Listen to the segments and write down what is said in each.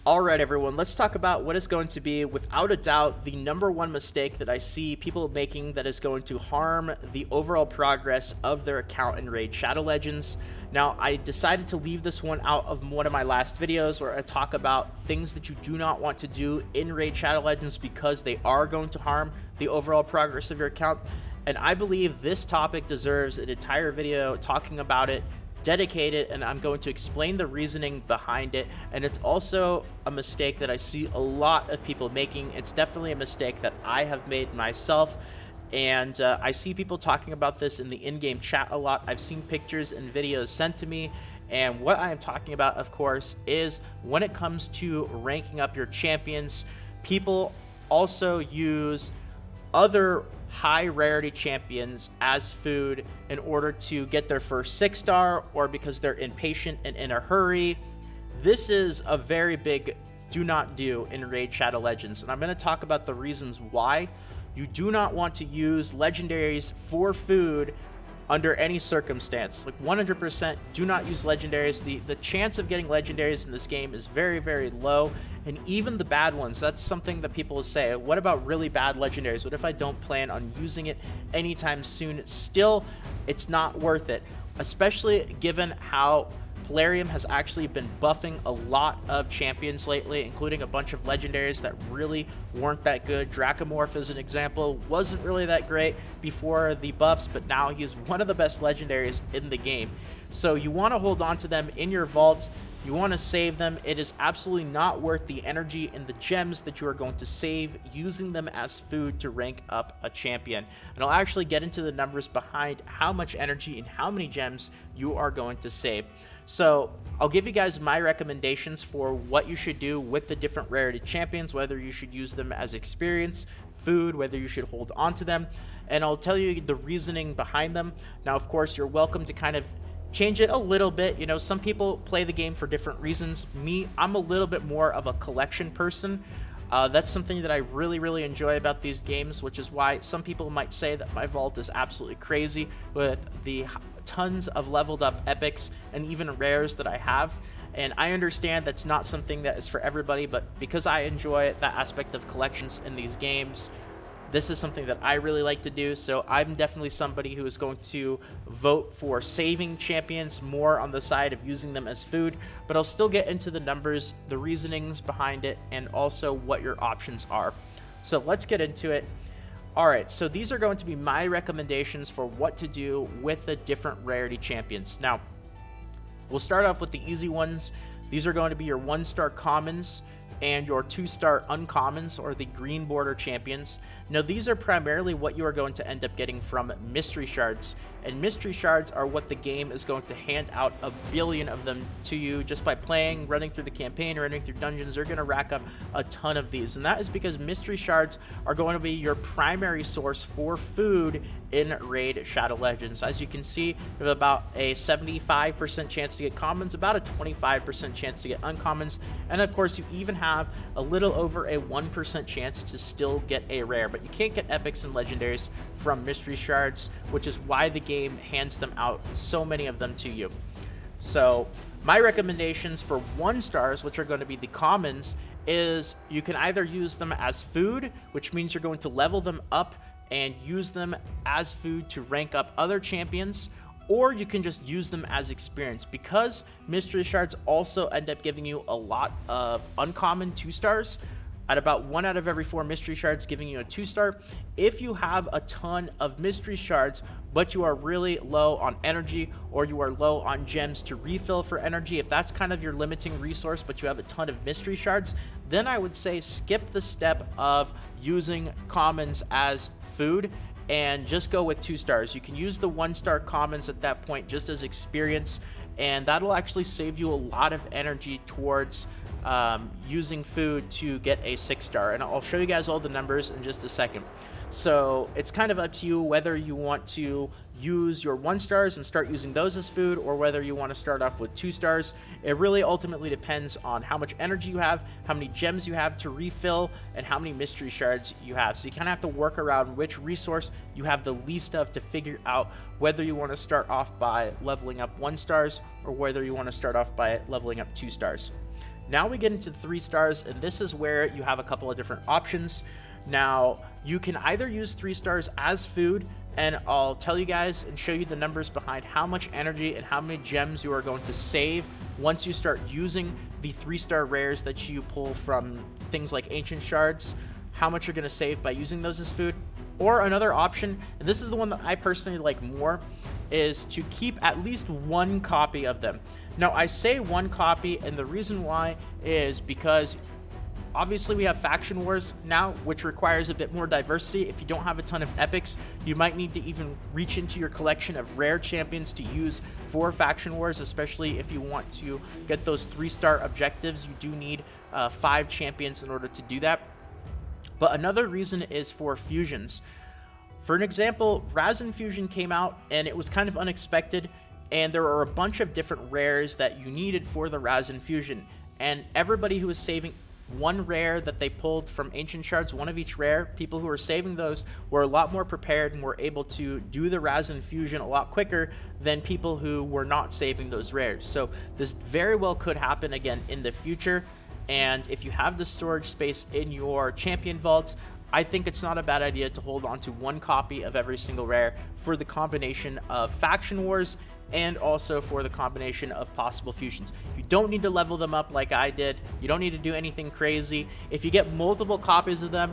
All right, everyone, let's talk about what is going to be, without a doubt, the number one mistake that I see people making that is going to harm the overall progress of their account in Raid Shadow Legends. Now, I decided to leave this one out of one of my last videos where I talk about things that you do not want to do in Raid Shadow Legends because they are going to harm the overall progress of your account. And I believe this topic deserves an entire video talking about it, dedicated, and I'm going to explain the reasoning behind it. And it's also a mistake that I see a lot of people making. It's definitely a mistake that I have made myself, and I see people talking about this in the in-game chat a lot. I've seen pictures and videos sent to me, and what I am talking about, of course, is when it comes to ranking up your champions, people also use other high rarity champions as food in order to get their first 6-star, or because they're impatient and in a hurry. This is a very big do not do in Raid Shadow Legends, and I'm going to talk about the reasons why you do not want to use legendaries for food under any circumstance. Like 100% do not use legendaries. The chance of getting legendaries in this game is very, very low. And even the bad ones, that's something that people will say, what about really bad legendaries? What if I don't plan on using it anytime soon? Still, it's not worth it, especially given how Plarium has actually been buffing a lot of champions lately, including a bunch of legendaries that really weren't that good. Dracomorph, as an example, wasn't really that great before the buffs, but now he's one of the best legendaries in the game. So you want to hold on to them in your vault. You want to save them. It is absolutely not worth the energy and the gems that you are going to save using them as food to rank up a champion. And I'll actually get into the numbers behind how much energy and how many gems you are going to save. So I'll give you guys my recommendations for what you should do with the different rarity champions, whether you should use them as experience, food, whether you should hold on to them, and I'll tell you the reasoning behind them. Now, of course, you're welcome to kind of change it a little bit. You know, some people play the game for different reasons. Me, I'm a little bit more of a collection person. That's something that I really, really enjoy about these games, which is why some people might say that my vault is absolutely crazy with the tons of leveled up epics and even rares that I have. And I understand that's not something that is for everybody, but because I enjoy that aspect of collections in these games, this is something that I really like to do. So I'm definitely somebody who is going to vote for saving champions more on the side of using them as food, but I'll still get into the numbers, the reasonings behind it, and also what your options are. So let's get into it. All right, so these are going to be my recommendations for what to do with the different rarity champions. Now, we'll start off with the easy ones. These are going to be your 1-star commons and your 2-star uncommons, or the green border champions. Now, these are primarily what you are going to end up getting from mystery shards, and mystery shards are what the game is going to hand out a billion of them to you just by playing, running through the campaign, running through dungeons. They're going to rack up a ton of these, and that is because mystery shards are going to be your primary source for food in Raid Shadow Legends. As you can see, you have about a 75% chance to get commons, about a 25% chance to get uncommons, and of course you even have a little over a 1% chance to still get a rare. But you can't get epics and legendaries from mystery shards, which is why the game hands them out, so many of them, to you. So my recommendations for 1-stars, which are going to be the commons, is you can either use them as food, which means you're going to level them up and use them as food to rank up other champions, or you can just use them as experience, because mystery shards also end up giving you a lot of uncommon 2-stars. At about 1 out of every 4 mystery shards giving you a 2-star. If you have a ton of mystery shards, but you are really low on energy, or you are low on gems to refill for energy, if that's kind of your limiting resource, but you have a ton of mystery shards, then I would say skip the step of using commons as food and just go with 2-stars. You can use the 1-star commons at that point just as experience, and that'll actually save you a lot of energy towards using food to get a 6-star, and I'll show you guys all the numbers in just a second. So it's kind of up to you whether you want to use your 1-stars and start using those as food, or whether you want to start off with 2-stars. It really ultimately depends on how much energy you have, how many gems you have to refill, and how many mystery shards you have. So you kind of have to work around which resource you have the least of to figure out whether you want to start off by leveling up 1-stars or whether you want to start off by leveling up 2-stars. Now we get into 3 stars, and this is where you have a couple of different options. Now, you can either use 3 stars as food, and I'll tell you guys and show you the numbers behind how much energy and how many gems you are going to save once you start using the 3-star rares that you pull from things like ancient shards, how much you're going to save by using those as food. Or another option, and this is the one that I personally like more, is to keep at least 1 copy of them. Now, I say 1 copy, and the reason why is because obviously we have Faction Wars now, which requires a bit more diversity. If you don't have a ton of epics, you might need to even reach into your collection of rare champions to use for Faction Wars, especially if you want to get those 3-star objectives. You do need 5 champions in order to do that. But another reason is for fusions. For an example, Razin Fusion came out, and it was kind of unexpected, and there are a bunch of different rares that you needed for the Razin Fusion. And everybody who was saving 1 rare that they pulled from ancient shards, 1 of each rare, people who were saving those were a lot more prepared and were able to do the Razin Fusion a lot quicker than people who were not saving those rares. So this very well could happen again in the future. And if you have the storage space in your champion vaults, I think it's not a bad idea to hold on to 1 copy of every single rare for the combination of Faction Wars and also for the combination of possible fusions. You don't need to level them up like I did. You don't need to do anything crazy. If you get multiple copies of them,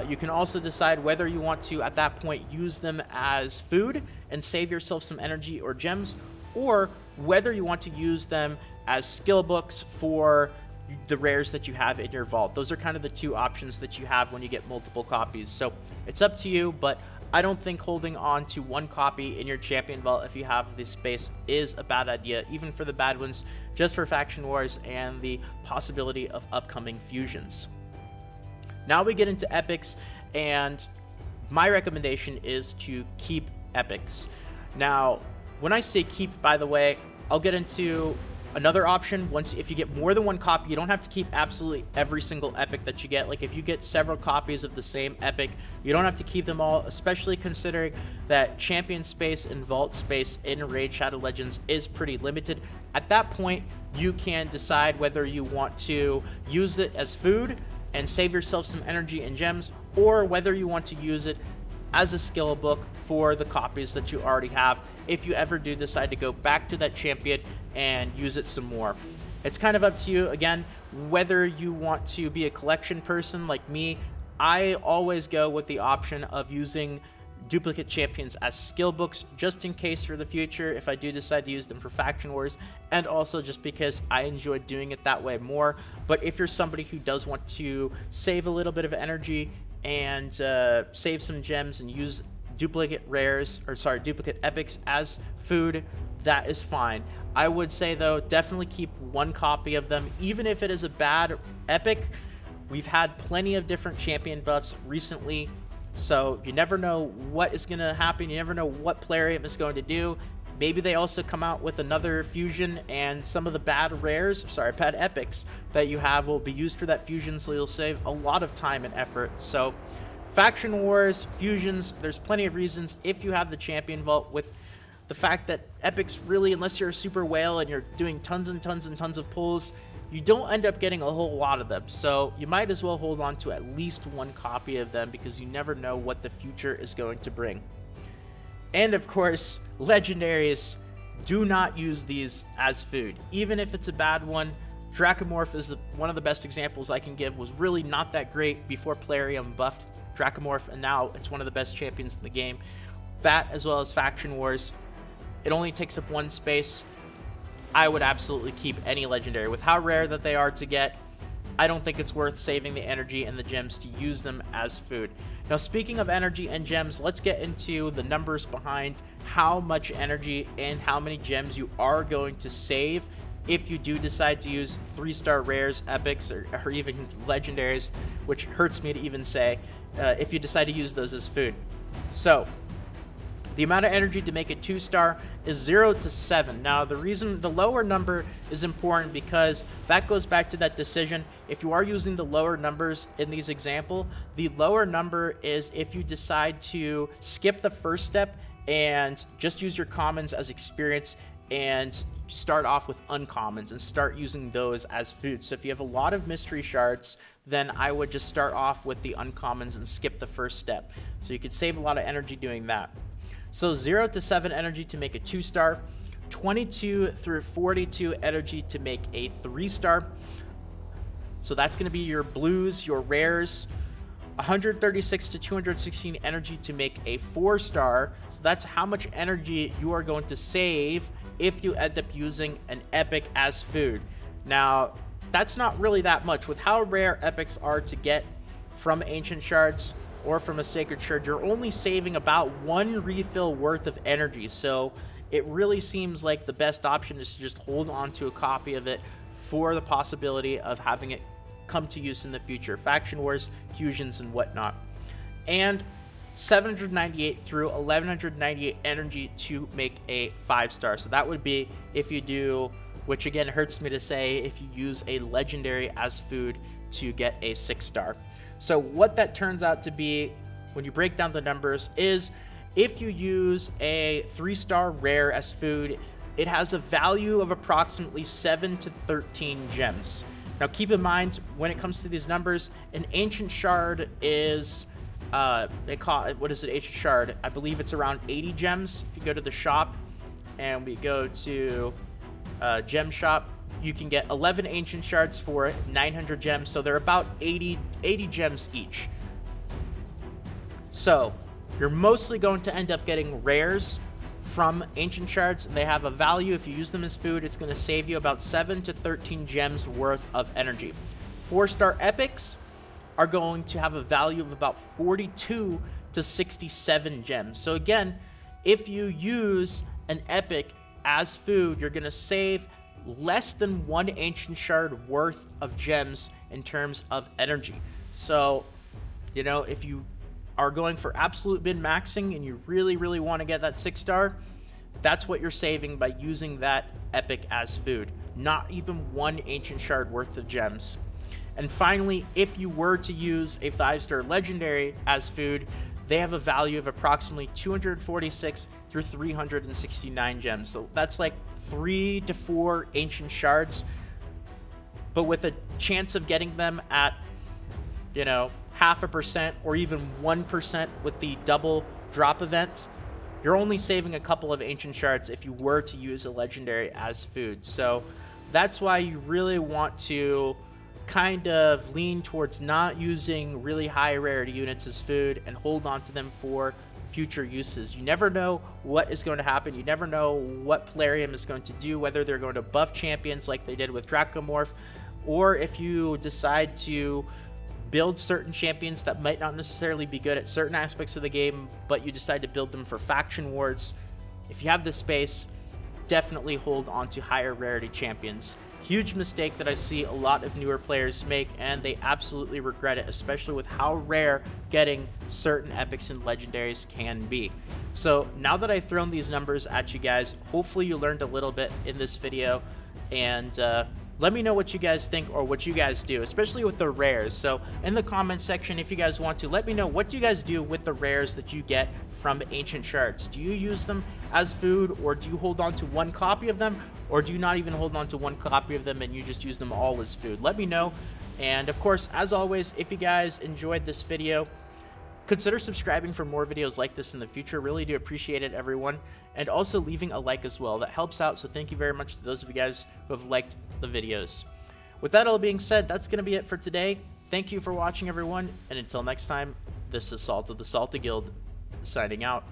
you can also decide whether you want to, at that point, use them as food and save yourself some energy or gems, or whether you want to use them as skill books for the rares that you have in your vault. Those are kind of the 2 options that you have when you get multiple copies. So it's up to you, but I don't think holding on to 1 copy in your champion vault if you have this space is a bad idea, even for the bad ones, just for Faction Wars and the possibility of upcoming fusions. Now we get into epics, and my recommendation is to keep epics. Now, when I say keep, by the way, I'll get into another option. If you get more than 1 copy, you don't have to keep absolutely every single epic that you get. Like if you get several copies of the same epic, you don't have to keep them all, especially considering that champion space and vault space in Raid Shadow Legends is pretty limited. At that point, you can decide whether you want to use it as food and save yourself some energy and gems, or whether you want to use it as a skill book for the copies that you already have if you ever do decide to go back to that champion and use it some more. It's kind of up to you, again, whether you want to be a collection person like me. I always go with the option of using duplicate champions as skill books, just in case for the future if I do decide to use them for Faction Wars, and also just because I enjoy doing it that way more. But if you're somebody who does want to save a little bit of energy and save some gems and use duplicate epics as food, that is fine. I would say though, definitely keep 1 copy of them, even if it is a bad epic. We've had plenty of different champion buffs recently, so you never know what is going to happen. You never know what Plarium is going to do. Maybe they also come out with another fusion, and some of the bad epics that you have will be used for that fusion, so you'll save a lot of time and effort. So Faction Wars, fusions, there's plenty of reasons if you have the champion vault, with the fact that epics really, unless you're a super whale and you're doing tons and tons and tons of pulls, you don't end up getting a whole lot of them. So you might as well hold on to at least 1 copy of them, because you never know what the future is going to bring. And of course, legendaries, do not use these as food. Even if it's a bad one, Dracomorph is one of the best examples I can give. Was really not that great before Plarium buffed Dracomorph, and now it's one of the best champions in the game. That, as well as Faction Wars, it only takes up 1 space. I would absolutely keep any legendary. With how rare that they are to get, I don't think it's worth saving the energy and the gems to use them as food. Now, speaking of energy and gems, let's get into the numbers behind how much energy and how many gems you are going to save if you do decide to use 3-star rares, epics, or even legendaries, which hurts me to even say, if you decide to use those as food. So the amount of energy to make it 2-star is 0 to 7. Now, the reason the lower number is important, because that goes back to that decision. If you are using the lower numbers in these example, the lower number is if you decide to skip the first step and just use your commons as experience and start off with uncommons and start using those as food. So if you have a lot of mystery shards, then I would just start off with the uncommons and skip the first step. So you could save a lot of energy doing that. So 0 to 7 energy to make a 2-star, 22 through 42 energy to make a 3-star. So that's going to be your blues, your rares. 136 to 216 energy to make a 4-star. So that's how much energy you are going to save if you end up using an epic as food. Now, that's not really that much. With how rare epics are to get from ancient shards or from a sacred shard, you're only saving about 1 refill worth of energy. So it really seems like the best option is to just hold on to a copy of it for the possibility of having it come to use in the future. Faction wars, fusions, and whatnot. And 798 through 1198 energy to make a 5-star. So that would be if you do, which again hurts me to say, if you use a legendary as food to get a 6-star. So what that turns out to be when you break down the numbers is if you use a 3-star rare as food, it has a value of approximately 7 to 13 gems. Now keep in mind, when it comes to these numbers, an ancient shard is, they call it, what is it, ancient shard? I believe it's around 80 gems. If you go to the shop and we go to gem shop, you can get 11 ancient shards for it, 900 gems. So they're about 80 gems each. So you're mostly going to end up getting rares from ancient shards, and they have a value. If you use them as food, it's going to save you about 7 to 13 gems worth of energy. 4-star epics are going to have a value of about 42 to 67 gems. So again, if you use an epic as food, you're going to save less than 1 ancient shard worth of gems in terms of energy. So, you know, if you are going for absolute min-maxing and you really want to get that 6-star, that's what you're saving by using that epic as food. Not even 1 ancient shard worth of gems. And finally, if you were to use a 5-star legendary as food, they have a value of approximately 246 through 369 gems. So that's like 3 to 4 ancient shards, but with a chance of getting them at, you know, 0.5% or even 1% with the double drop events, you're only saving a couple of ancient shards if you were to use a legendary as food. So that's why you really want to kind of lean towards not using really high rarity units as food and hold on to them for future uses. You never know what is going to happen. You never know what Plarium is going to do, whether they're going to buff champions like they did with Dracomorph, or if you decide to build certain champions that might not necessarily be good at certain aspects of the game, but you decide to build them for faction wars. If you have the space, definitely hold on to higher rarity champions. Huge mistake that I see a lot of newer players make, and they absolutely regret it, especially with how rare getting certain epics and legendaries can be. So now that I've thrown these numbers at you guys, hopefully you learned a little bit in this video, and let me know what you guys think or what you guys do, especially with the rares. So in the comment section, if you guys want to, let me know what do you guys do with the rares that you get from ancient shards. Do you use them as food, or do you hold on to 1 copy of them, or do you not even hold on to 1 copy of them and you just use them all as food? Let me know. And of course, as always, if you guys enjoyed this video, consider subscribing for more videos like this in the future. Really do appreciate it, everyone. And also leaving a like as well. That helps out, so thank you very much to those of you guys who have liked the videos. With that all being said, that's going to be it for today. Thank you for watching, everyone, and until next time, this is Salt of the Salty Guild, signing out.